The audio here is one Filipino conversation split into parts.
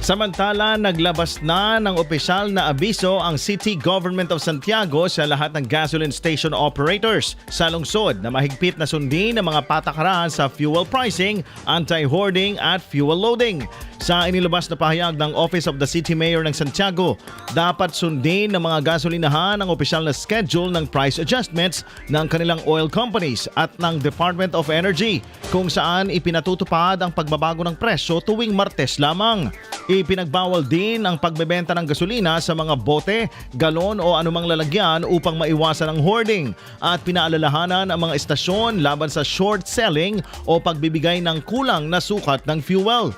Samantala, naglabas na ng opisyal na abiso ang City Government of Santiago sa lahat ng gasoline station operators sa lungsod na mahigpit na sundin ang mga patakaran sa fuel pricing, anti-hoarding at fuel loading. Sa inilabas na pahayag ng Office of the City Mayor ng Santiago, dapat sundin ng mga gasolinahan ang opisyal na schedule ng price adjustments ng kanilang oil companies at ng Department of Energy kung saan ipinatutupad ang pagbabago ng presyo tuwing Martes lamang. Ipinagbawal din ang pagbebenta ng gasolina sa mga bote, galon o anumang lalagyan upang maiwasan ang hoarding at pinaalalahanan ang mga estasyon laban sa short selling o pagbibigay ng kulang na sukat ng fuel.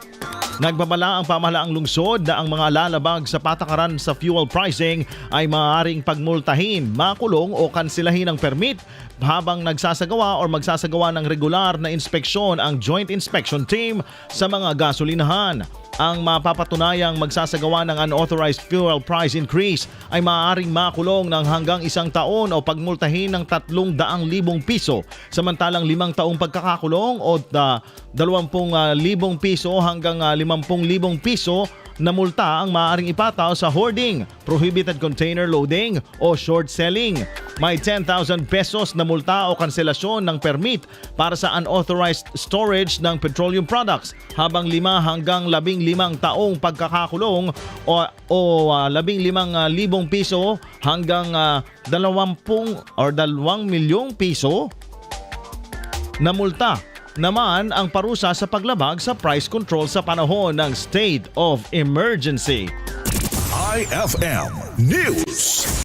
Nagbabala ang pamahalaang lungsod na ang mga lalabag sa patakaran sa fuel pricing ay maaaring pagmultahin, makulong o kansilahin ang permit habang nagsasagawa o magsasagawa ng regular na inspeksyon ang Joint Inspection Team sa mga gasolinahan. Ang mapapatunayang magsasagawa ng unauthorized fuel price increase ay maaaring makulong ng hanggang 1 taon o pagmultahin ng 300,000 piso, samantalang 5 taong pagkakakulong o 20,000 piso hanggang 50,000 piso na multa ang maaaring ipataw sa hoarding, prohibited container loading o short selling. May 10,000 pesos na multa o kanselasyon ng permit para sa unauthorized storage ng petroleum products, habang 5 hanggang 15 taong pagkakakulong o 15,000 piso hanggang 20 or 2,000,000 piso na multa naman ang parusa sa paglabag sa price control sa panahon ng state of emergency. IFM News.